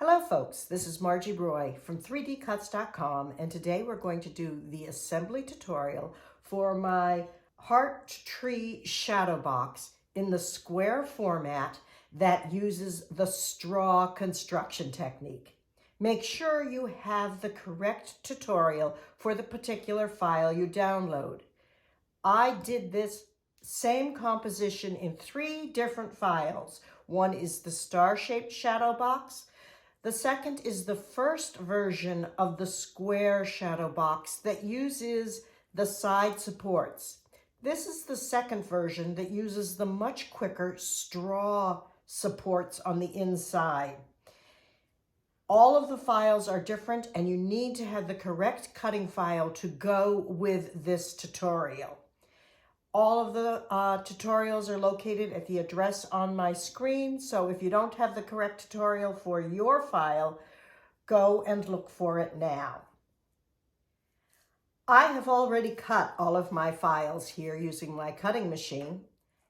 Hello folks, this is Marji Roy from 3dcuts.com, and today we're going to do the assembly tutorial for my heart tree shadow box in the square format that uses the straw construction technique. Make sure you have the correct tutorial for the particular file you download. I did this same composition in 3 different files. One is the star-shaped shadow box. The second is the first version of the square shadow box that uses the side supports. This is the second version that uses the much quicker straw supports on the inside. All of the files are different, and you need to have the correct cutting file to go with this tutorial. All of the tutorials are located at the address on my screen, so if you don't have the correct tutorial for your file, go and look for it now. I have already cut all of my files here using my cutting machine.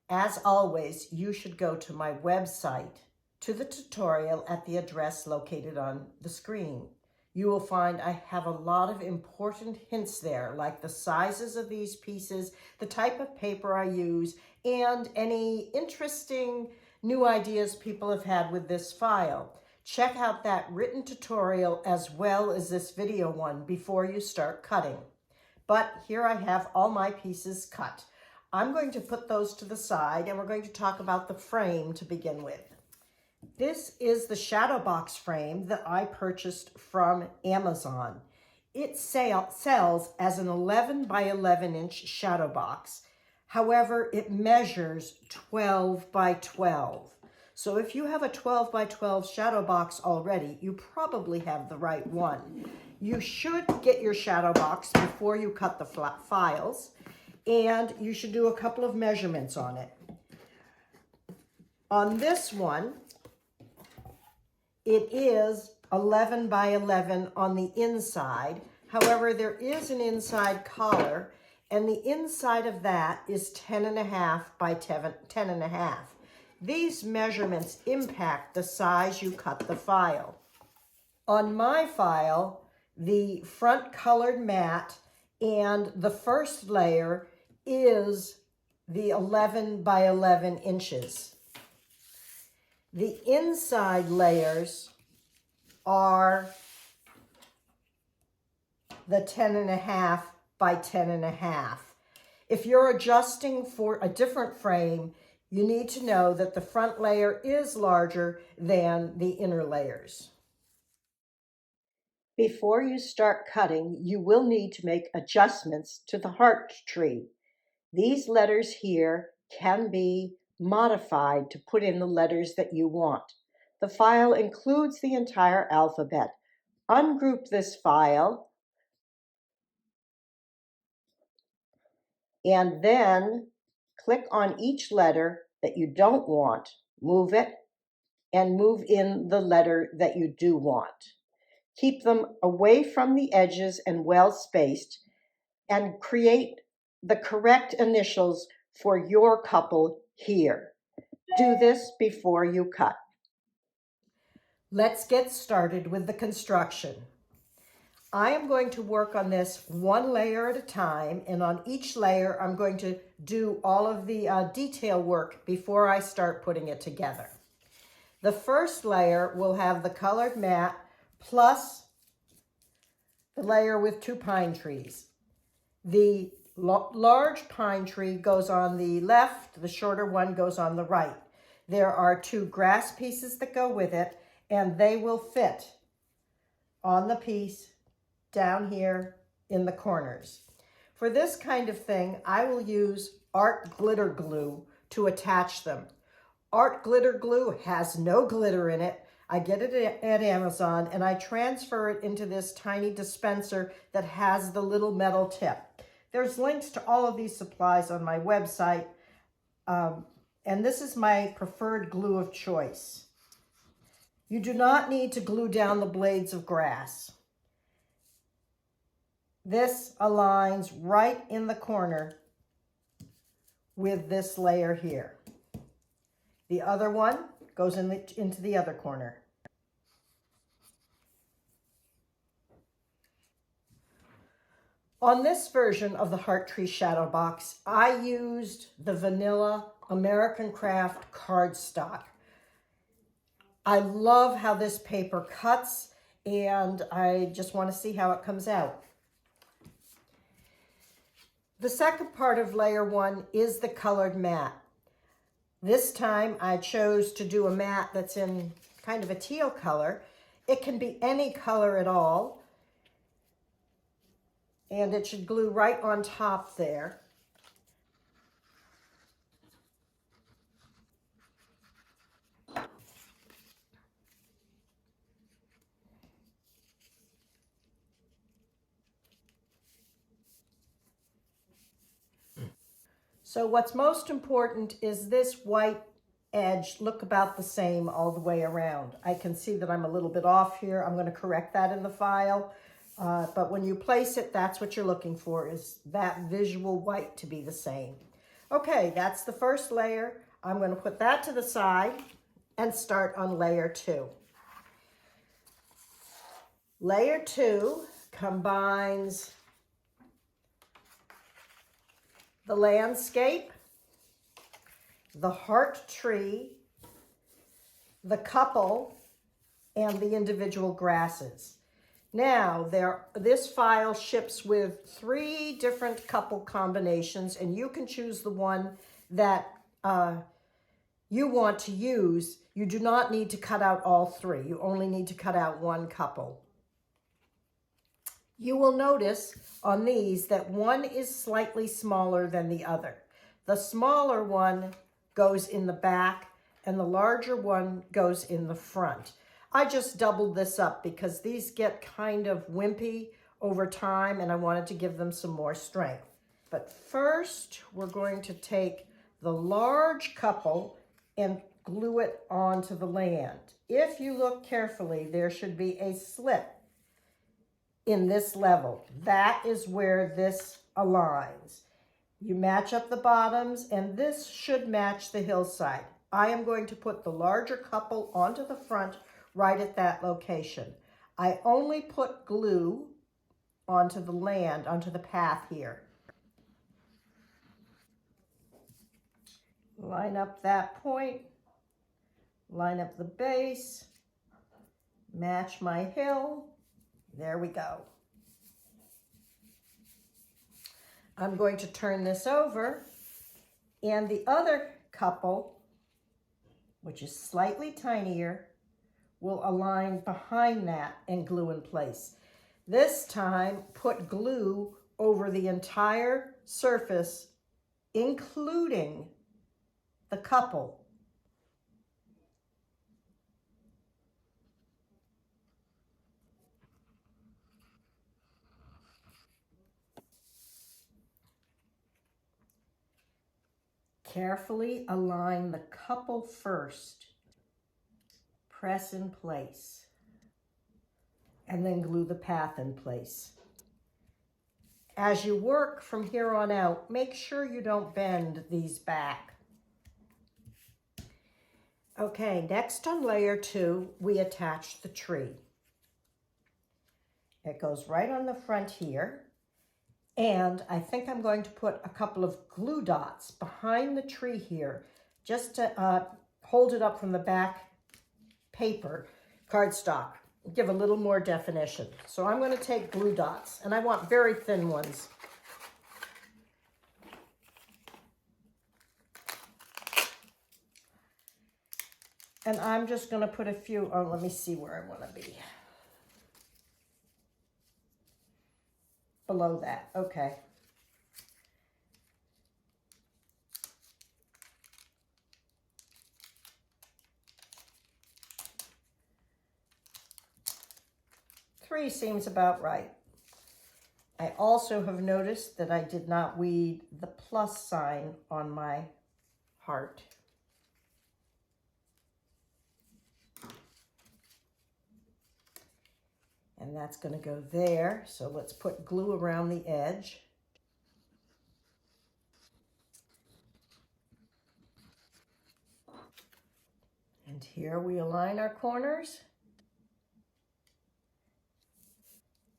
As always, you should go to my website to the tutorial at the address located on the screen. You will find I have a lot of important hints there, like the sizes of these pieces, the type of paper I use, and any interesting new ideas people have had with this file. Check out that written tutorial as well as this video one before you start cutting. But here I have all my pieces cut. I'm going to put those to the side, and we're going to talk about the frame to begin with. This is the shadow box frame that I purchased from Amazon. It sells as an 11 by 11 inch shadow box. However, it measures 12 by 12. So if you have a 12 by 12 shadow box already, you probably have the right one. You should get your shadow box before you cut the files, and you should do a couple of measurements on it. On this one, it is 11 by 11 on the inside. However, there is an inside collar, and the inside of that is 10.5 by 10.5. These measurements impact the size you cut the file. On my file, the front colored mat and the first layer is the 11 by 11 inches. The inside layers are the 10.5 by 10.5. If you're adjusting for a different frame, you need to know that the front layer is larger than the inner layers. Before you start cutting, you will need to make adjustments to the heart tree. These letters here can be modified to put in the letters that you want. The file includes the entire alphabet. Ungroup this file and then click on each letter that you don't want, move it, and move in the letter that you do want. Keep them away from the edges and well spaced, and create the correct initials for your couple here. Do this before you cut. Let's get started with the construction. I am going to work on this one layer at a time, and on each layer I'm going to do all of the detail work before I start putting it together. The first layer will have the colored mat plus the layer with 2 pine trees. The large pine tree goes on the left, the shorter one goes on the right. There are 2 grass pieces that go with it, and they will fit on the piece down here in the corners. For this kind of thing, I will use art glitter glue to attach them. Art glitter glue has no glitter in it. I get it at Amazon, and I transfer it into this tiny dispenser that has the little metal tip. There's links to all of these supplies on my website, and this is my preferred glue of choice. You do not need to glue down the blades of grass. This aligns right in the corner with this layer here. The other one goes into the other corner. On this version of the Heart Tree Shadow Box, I used the vanilla American Craft cardstock. I love how this paper cuts, and I just want to see how it comes out. The second part of layer 1 is the colored mat. This time I chose to do a mat that's in kind of a teal color. It can be any color at all, and it should glue right on top there. So what's most important is this white edge look about the same all the way around. I can see that I'm a little bit off here. I'm going to correct that in the file. But when you place it, that's what you're looking for, is that visual white to be the same. Okay, that's the first layer. I'm going to put that to the side and start on layer 2. Layer 2 combines the landscape, the heart tree, the couple, and the individual grasses. Now, this file ships with 3 different couple combinations, and you can choose the one that you want to use. You do not need to cut out all 3. You only need to cut out 1 couple. You will notice on these that one is slightly smaller than the other. The smaller one goes in the back and the larger one goes in the front. I just doubled this up because these get kind of wimpy over time and I wanted to give them some more strength. But first, we're going to take the large couple and glue it onto the land. If you look carefully, there should be a slit in this level. That is where this aligns. You match up the bottoms, and this should match the hillside. I am going to put the larger couple onto the front right at that location. I only put glue onto the land, onto the path here. Line up that point, line up the base, match my hill. There we go. I'm going to turn this over, and the other couple, which is slightly tinier, will align behind that and glue in place. This time, put glue over the entire surface, including the couple. Carefully align the couple first. Press in place. And then glue the path in place. As you work from here on out, make sure you don't bend these back. Okay, next on layer 2, we attach the tree. It goes right on the front here. And I think I'm going to put a couple of glue dots behind the tree here, just to hold it up from the back paper, cardstock, give a little more definition. So I'm going to take glue dots, and I want very thin ones. And I'm just going to put a few, oh, let me see where I want to be. Below that, okay. Three seems about right. I also have noticed that I did not weed the plus sign on my heart. And that's going to go there. So let's put glue around the edge. And here we align our corners.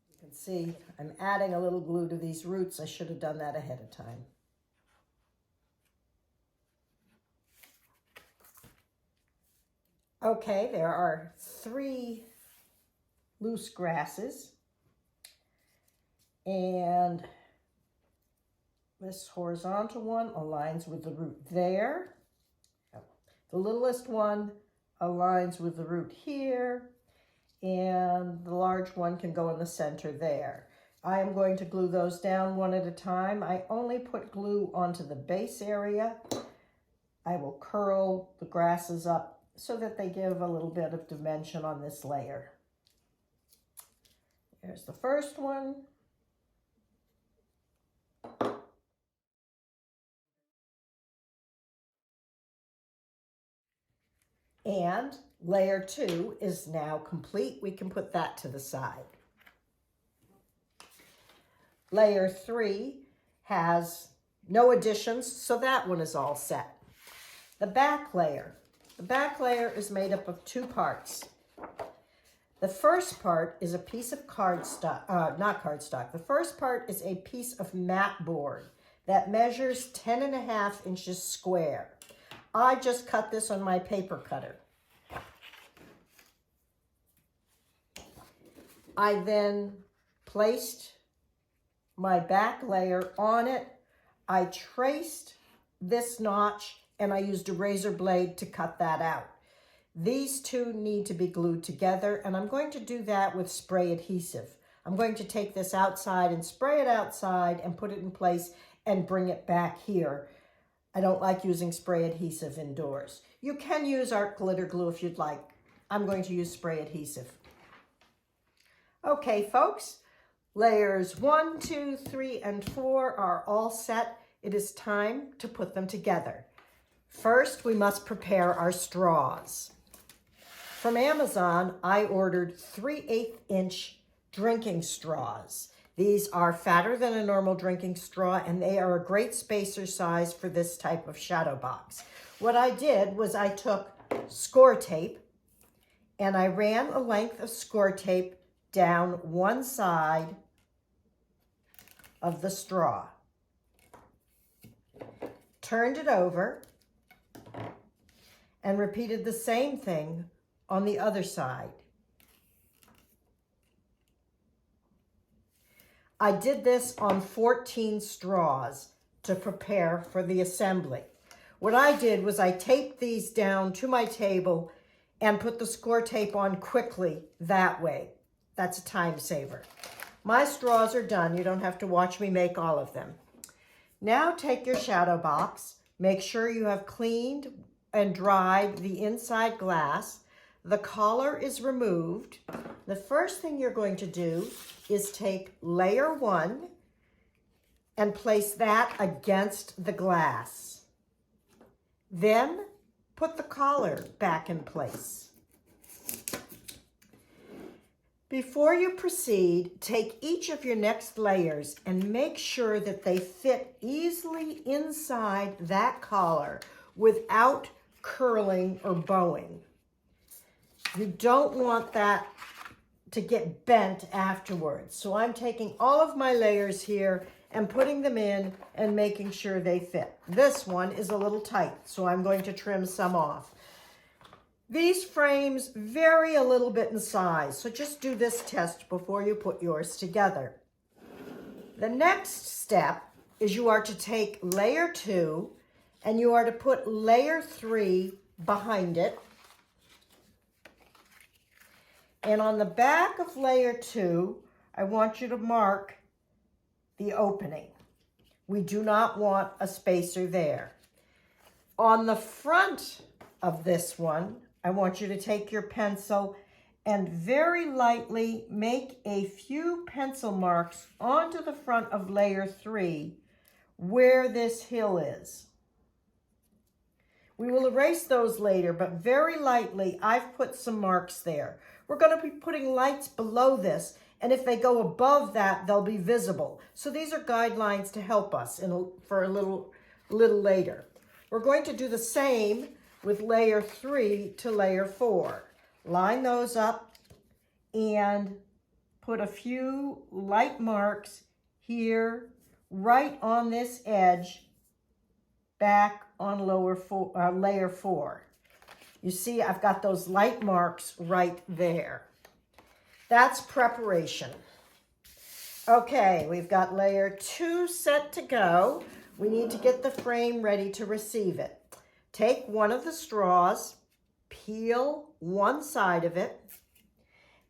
You can See, I'm adding a little glue to these roots. I should have done that ahead of time. Okay, there are 3 loose grasses. And this horizontal one aligns with the root there. The littlest one aligns with the root here. And the large one can go in the center there. I am going to glue those down one at a time. I only put glue onto the base area. I will curl the grasses up so that they give a little bit of dimension on this layer. Here's the first one. And layer 2 is now complete. We can put that to the side. Layer 3 has no additions, so that one is all set. The back layer. The back layer is made up of 2 parts. The first part is a piece of cardstock, not cardstock. The first part is a piece of mat board that measures 10.5 inches square. I just cut this on my paper cutter. I then placed my back layer on it. I traced this notch and I used a razor blade to cut that out. These 2 need to be glued together, and I'm going to do that with spray adhesive. I'm going to take this outside and spray it outside and put it in place and bring it back here. I don't like using spray adhesive indoors. You can use art glitter glue if you'd like. I'm going to use spray adhesive. Okay, folks, layers 1, 2, 3, and 4 are all set. It is time to put them together. First, we must prepare our straws. From Amazon, I ordered 3/8 inch drinking straws. These are fatter than a normal drinking straw, and they are a great spacer size for this type of shadow box. What I did was I took score tape and I ran a length of score tape down one side of the straw. Turned it over and repeated the same thing on the other side. I did this on 14 straws to prepare for the assembly. What I did was I taped these down to my table and put the score tape on quickly that way. That's a time saver. My straws are done. You don't have to watch me make all of them. Now take your shadow box. Make sure you have cleaned and dried the inside glass. The collar is removed. The first thing you're going to do is take layer 1 and place that against the glass. Then put the collar back in place. Before you proceed, take each of your next layers and make sure that they fit easily inside that collar without curling or bowing. You don't want that to get bent afterwards. So I'm taking all of my layers here and putting them in and making sure they fit. This one is a little tight, so I'm going to trim some off. These frames vary a little bit in size, so just do this test before you put yours together. The next step is you are to take layer 2 and you are to put layer 3 behind it. And on the back of layer 2, I want you to mark the opening. We do not want a spacer there. On the front of this one, I want you to take your pencil and very lightly make a few pencil marks onto the front of layer 3 where this hill is. We will erase those later, but very lightly, I've put some marks there. We're going to be putting lights below this, and if they go above that, they'll be visible. So these are guidelines to help us for a little later. We're going to do the same with layer 3 to layer 4. Line those up and put a few light marks here, right on this edge, back on layer 4. You see, I've got those light marks right there. That's preparation. Okay, we've got layer 2 set to go. We need to get the frame ready to receive it. Take one of the straws, peel one side of it,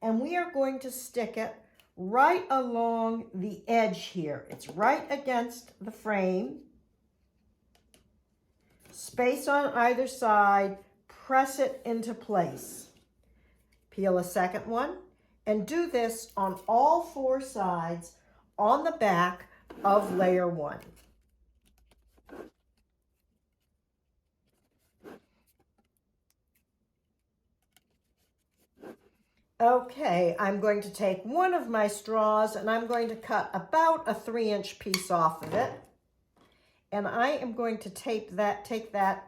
and we are going to stick it right along the edge here. It's right against the frame. Space on either side, press it into place. Peel a second one, and do this on all 4 sides on the back of layer 1. Okay, I'm going to take one of my straws and I'm going to cut about a 3-inch piece off of it. And I am going to take that,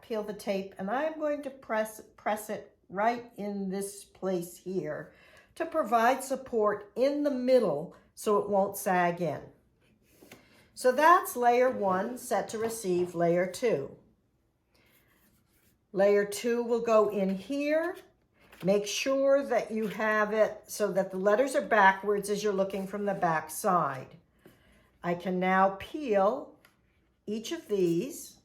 peel the tape, and I'm going to press it right in this place here to provide support in the middle so it won't sag in. So that's layer 1 set to receive layer 2. Layer 2 will go in here. Make sure that you have it so that the letters are backwards as you're looking from the back side. I can now peel each of these.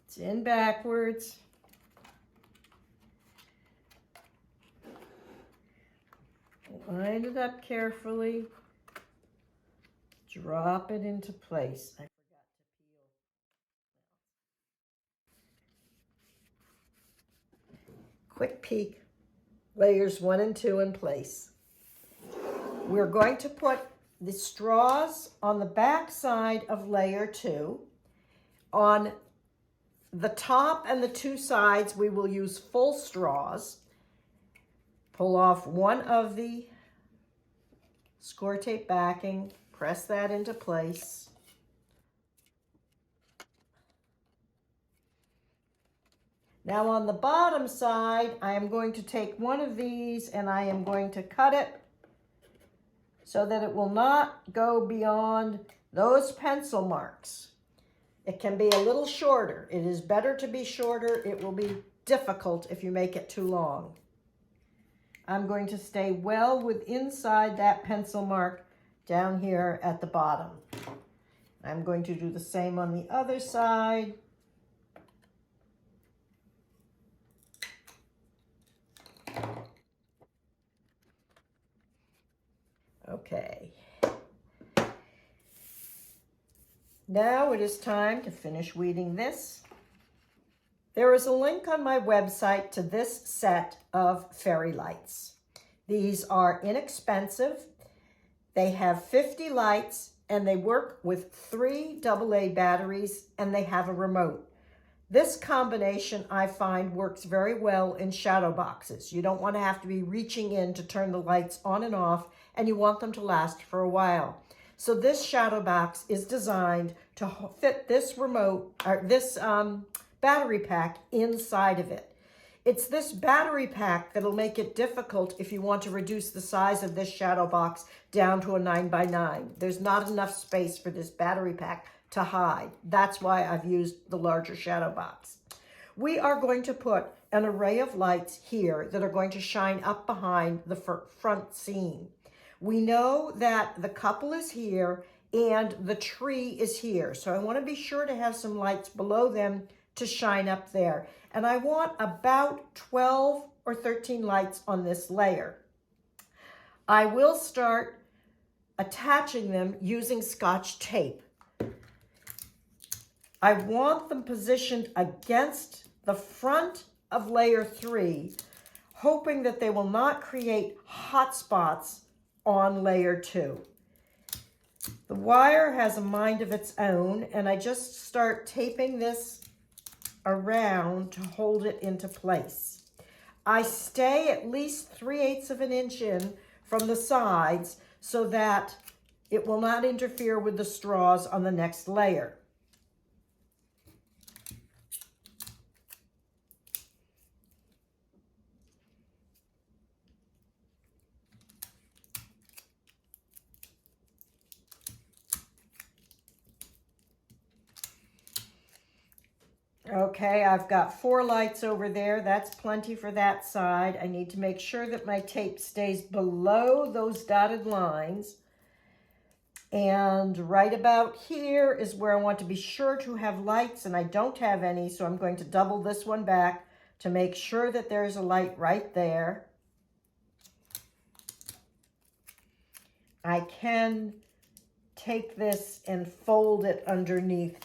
It's in backwards. Line it up carefully. Drop it into place. I forgot to peel. Quick peek. Layers 1 and 2 in place. We're going to put the straws on the back side of layer 2. On the top and the 2 sides, we will use full straws. Pull off one of the score tape backing, press that into place. Now on the bottom side, I am going to take one of these and I am going to cut it so that it will not go beyond those pencil marks. It can be a little shorter. It is better to be shorter. It will be difficult if you make it too long. I'm going to stay well inside that pencil mark down here at the bottom. I'm going to do the same on the other side. Okay. Now it is time to finish weeding this. There is a link on my website to this set of fairy lights. These are inexpensive. They have 50 lights and they work with 3 AA batteries and they have a remote. This combination I find works very well in shadow boxes. You don't want to have to be reaching in to turn the lights on and off, and you want them to last for a while. So this shadow box is designed to fit this remote, or this battery pack inside of it. It's this battery pack that'll make it difficult if you want to reduce the size of this shadow box down to a 9x9. There's not enough space for this battery pack to hide. That's why I've used the larger shadow box. We are going to put an array of lights here that are going to shine up behind the front scene. We know that the couple is here and the tree is here. So I want to be sure to have some lights below them to shine up there. And I want about 12 or 13 lights on this layer. I will start attaching them using Scotch tape. I want them positioned against the front of layer 3, hoping that they will not create hot spots on layer 2. The wire has a mind of its own, and I just start taping this around to hold it into place. I stay at least 3/8 of an inch in from the sides so that it will not interfere with the straws on the next layer. Okay, I've got 4 lights over there. That's plenty for that side. I need to make sure that my tape stays below those dotted lines. And right about here is where I want to be sure to have lights, and I don't have any, so I'm going to double this one back to make sure that there's a light right there. I can take this and fold it underneath.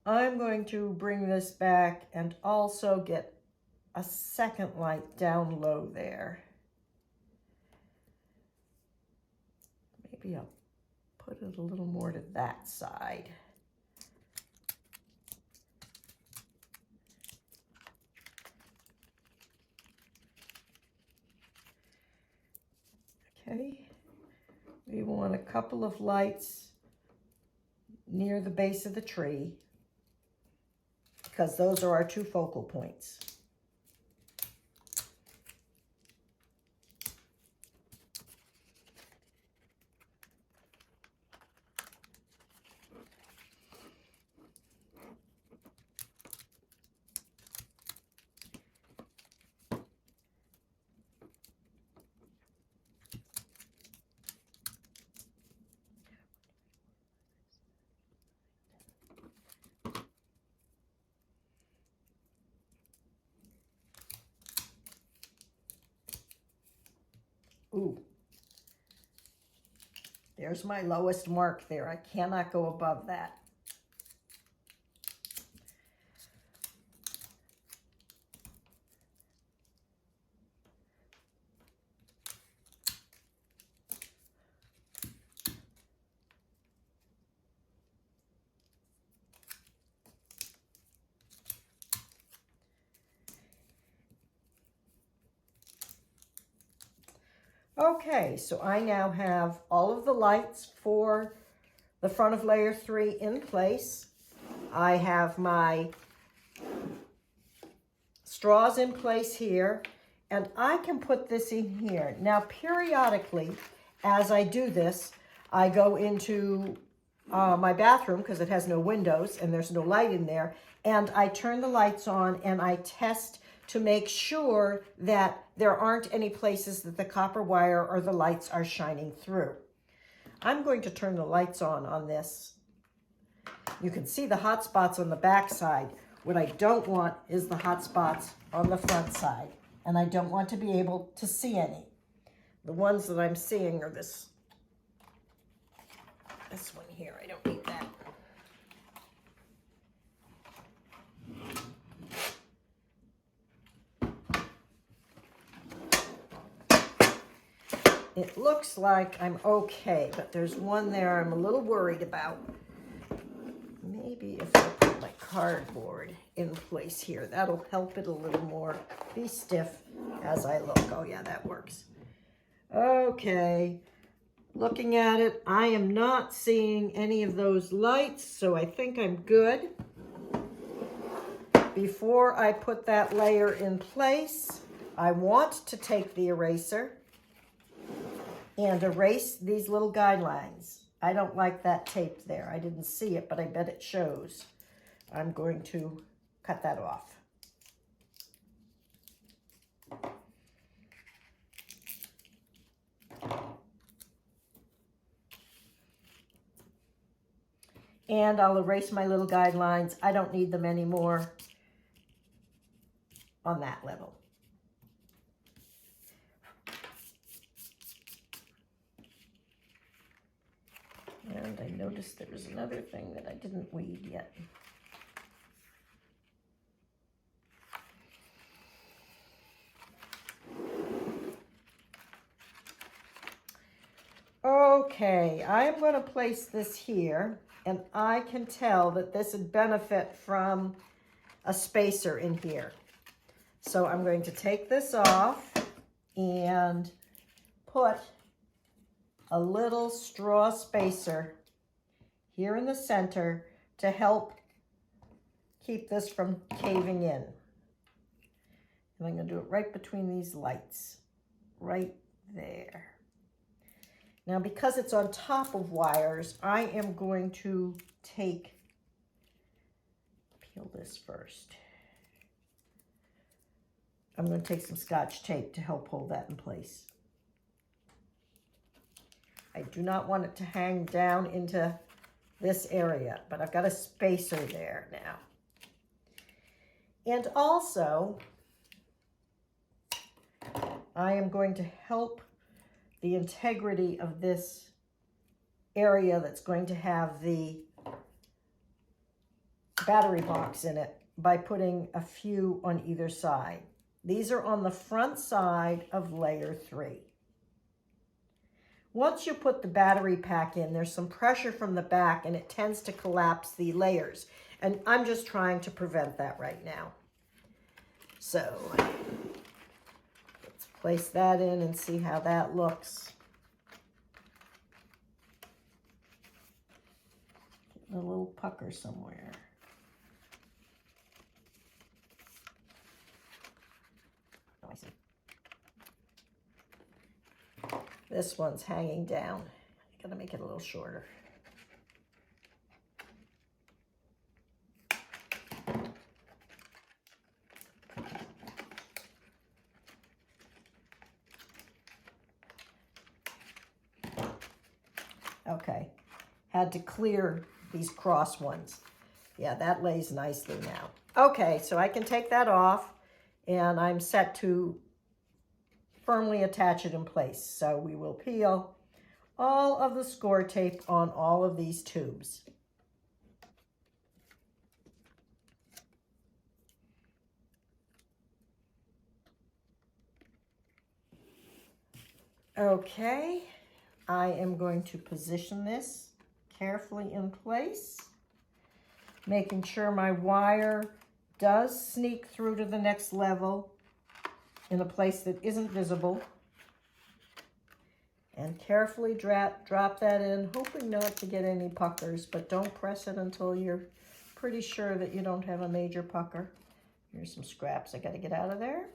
I'm going to bring this back and also get a second light down low there. Maybe I'll put it a little more to that side. Okay, we want a couple of lights near the base of the tree because those are our 2 focal points. Ooh, there's my lowest mark there. I cannot go above that. Okay, so I now have all of the lights for the front of layer 3 in place. I have my straws in place here, and I can put this in here. Now, periodically, as I do this, I go into my bathroom because it has no windows and there's no light in there, and I turn the lights on and I test to make sure that there aren't any places that the copper wire or the lights are shining through. I'm going to turn the lights on this. You can see the hot spots on the back side. What I don't want is the hot spots on the front side, and I don't want to be able to see any. The ones that I'm seeing are this one here. I don't need that. It looks like I'm okay, but there's one there I'm a little worried about. Maybe if I put my cardboard in place here, that'll help it a little more be stiff as I look. Oh yeah, that works. Okay, looking at it, I am not seeing any of those lights, so I think I'm good. Before I put that layer in place, I want to take the eraser and erase these little guidelines. I don't like that tape there. I didn't see it, but I bet it shows. I'm going to cut that off. And I'll erase my little guidelines. I don't need them anymore on that level. And I noticed there was another thing that I didn't weed yet. Okay, I'm going to place this here, and I can tell that this would benefit from a spacer in here. So I'm going to take this off and put a little straw spacer here in the center to help keep this from caving in. And I'm going to do it right between these lights, right there. Now, because it's on top of wires, I am going to peel this first. I'm going to take some Scotch tape to help hold that in place. I do not want it to hang down into this area, but I've got a spacer there now. And also, I am going to help the integrity of this area that's going to have the battery box in it by putting a few on either side. These are on the front side of layer 3. Once you put the battery pack in, there's some pressure from the back and it tends to collapse the layers. And I'm just trying to prevent that right now. So let's place that in and see how that looks. Getting a little pucker somewhere. Oh, I see. This one's hanging down. I'm gonna make it a little shorter. Okay, had to clear these cross ones. Yeah, that lays nicely now. Okay, so I can take that off and I'm set to firmly attach it in place. So we will peel all of the score tape on all of these tubes. Okay, I am going to position this carefully in place, making sure my wire does sneak through to the next level in a place that isn't visible. And carefully drop that in, hoping not to get any puckers, but don't press it until you're pretty sure that you don't have a major pucker. Here's some scraps I got to get out of there.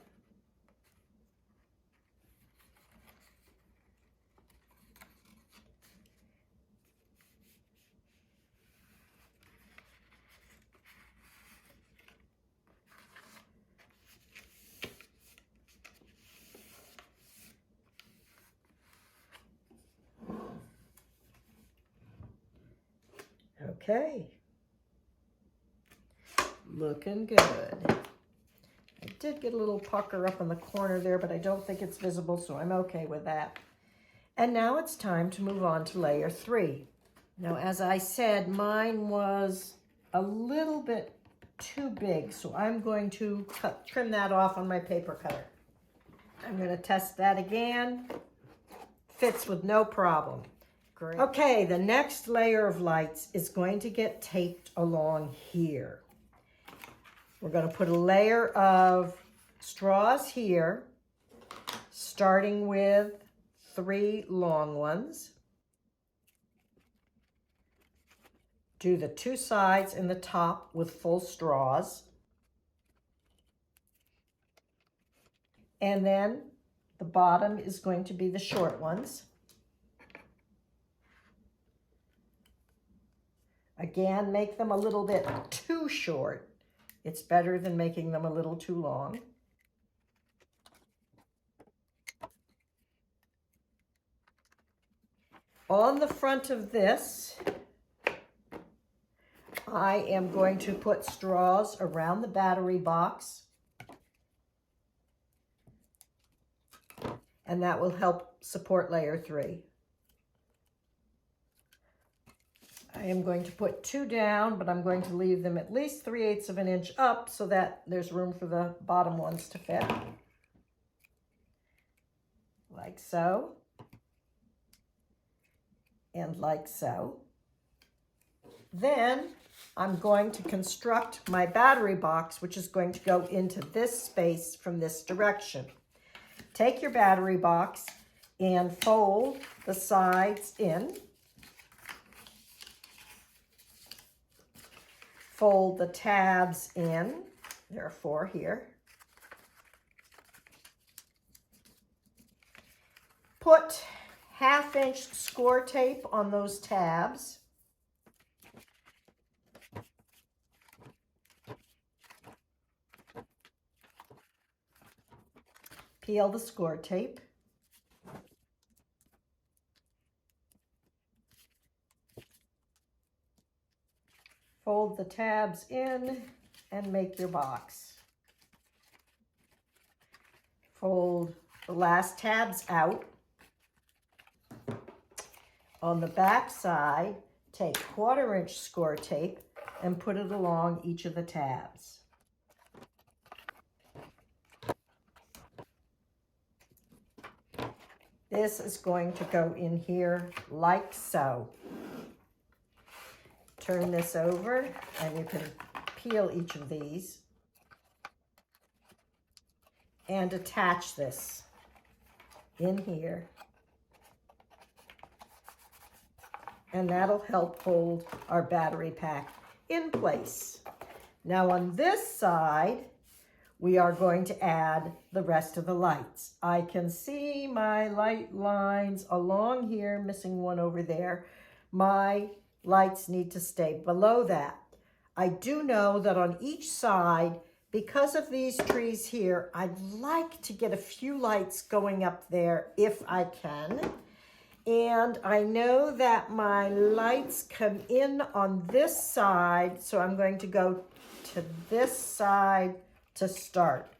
Okay, looking good. I did get a little pucker up in the corner there, but I don't think it's visible, so I'm okay with that. And now it's time to move on to layer 3. Now, as I said, mine was a little bit too big, so I'm going to trim that off on my paper cutter. I'm going to test that again. Fits with no problem. Great. Okay, the next layer of lights is going to get taped along here. We're going to put a layer of straws here, starting with 3 long ones. Do the 2 sides and the top with full straws. And then the bottom is going to be the short ones. Again, make them a little bit too short. It's better than making them a little too long. On the front of this, I am going to put straws around the battery box. And that will help support layer 3. I am going to put 2 down, but I'm going to leave them at least 3/8 of an inch up so that there's room for the bottom ones to fit. Like so. And like so. Then I'm going to construct my battery box, which is going to go into this space from this direction. Take your battery box and fold the sides in. Fold the tabs in. There are 4 here. Put 1/2-inch score tape on those tabs. Peel the score tape. Fold the tabs in and make your box. Fold the last tabs out. On the back side, take 1/4-inch score tape and put it along each of the tabs. This is going to go in here like so. Turn this over and you can peel each of these and attach this in here. And that'll help hold our battery pack in place. Now on this side, we are going to add the rest of the lights. I can see my light lines along here, missing one over there. My lights need to stay below that. I do know that on each side, because of these trees here, I'd like to get a few lights going up there if I can. And I know that my lights come in on this side, so I'm going to go to this side to start.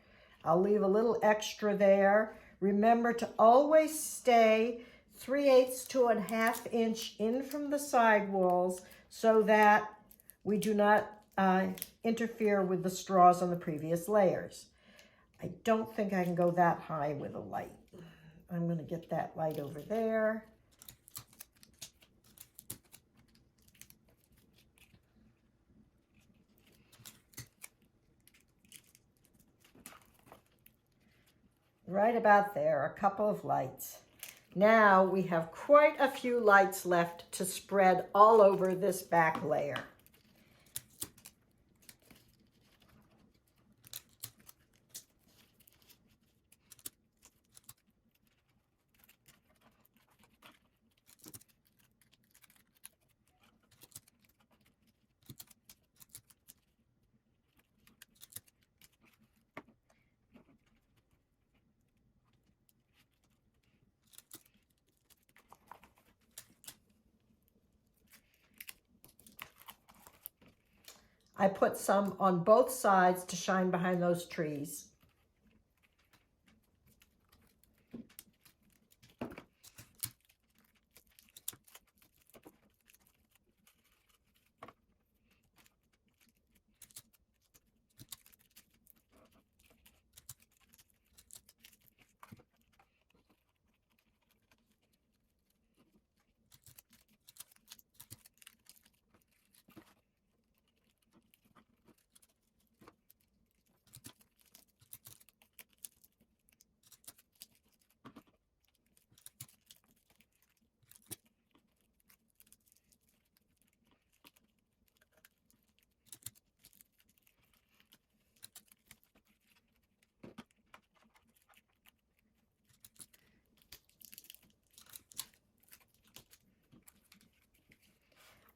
I'll leave a little extra there. Remember to always stay 3/8 to 1/2 inch in from the side walls so that we do not interfere with the straws on the previous layers. I don't think I can go that high with a light. I'm going to get that light over there. Right about there, a couple of lights. Now we have quite a few lights left to spread all over this back layer. I put some on both sides to shine behind those trees.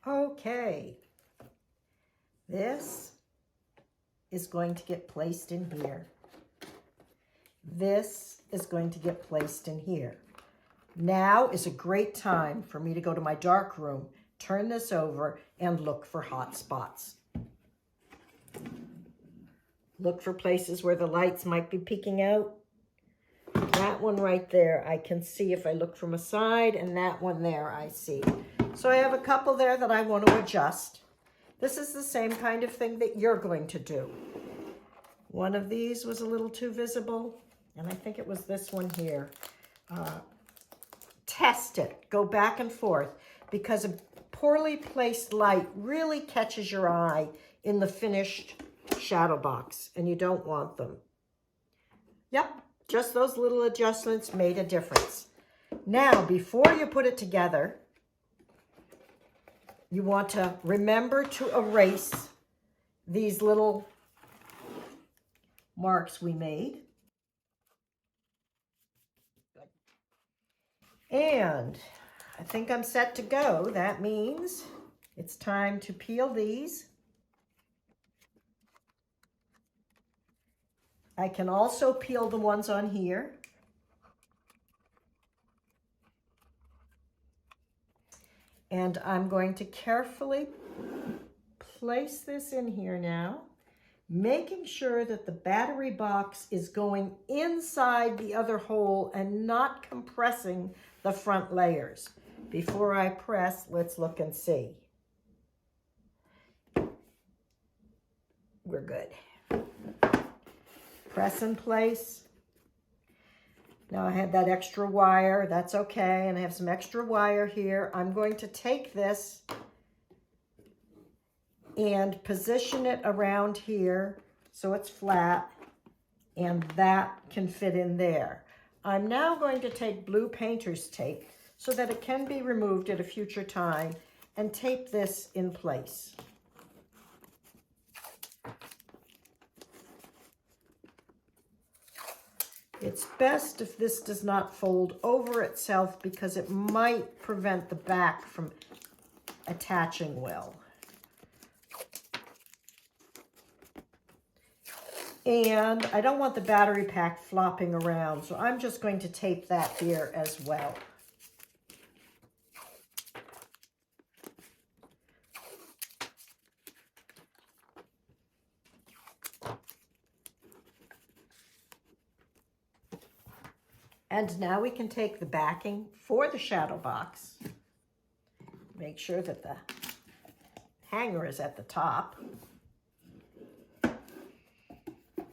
Okay, this is going to get placed in here. This is going to get placed in here. Now is a great time for me to go to my dark room, turn this over, and look for hot spots. Look for places where the lights might be peeking out. That one right there, I can see if I look from a side, and that one there I see. So I have a couple there that I want to adjust. This is the same kind of thing that you're going to do. One of these was a little too visible, and I think it was this one here. Test it. Go back and forth, because a poorly placed light really catches your eye in the finished shadow box, and you don't want them. Yep, just those little adjustments made a difference. Now, before you put it together, you want to remember to erase these little marks we made. And I think I'm set to go. That means it's time to peel these. I can also peel the ones on here. And I'm going to carefully place this in here now, making sure that the battery box is going inside the other hole and not compressing the front layers. Before I press, let's look and see. We're good. Press in place. Now I have that extra wire, that's okay, and I have some extra wire here. I'm going to take this and position it around here so it's flat, and that can fit in there. I'm now going to take blue painter's tape so that it can be removed at a future time and tape this in place. It's best if this does not fold over itself because it might prevent the back from attaching well. And I don't want the battery pack flopping around, so I'm just going to tape that here as well. And now we can take the backing for the shadow box. Make sure that the hanger is at the top.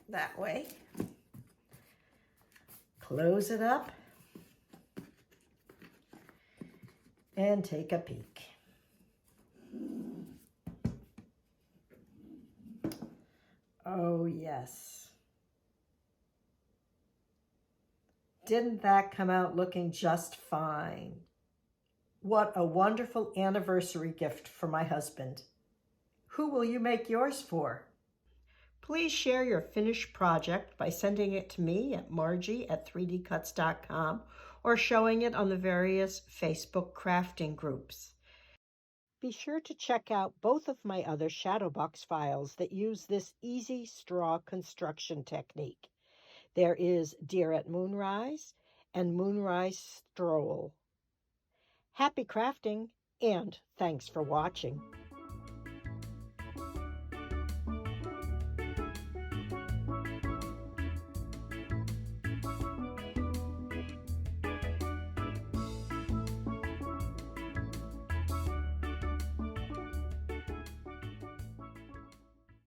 That way. Close it up and take a peek. Oh yes. Didn't that come out looking just fine? What a wonderful anniversary gift for my husband. Who will you make yours for? Please share your finished project by sending it to me at margie@3dcuts.com or showing it on the various Facebook crafting groups. Be sure to check out both of my other shadow box files that use this easy straw construction technique. There is Deer at Moonrise and Moonrise Stroll. Happy crafting, and thanks for watching.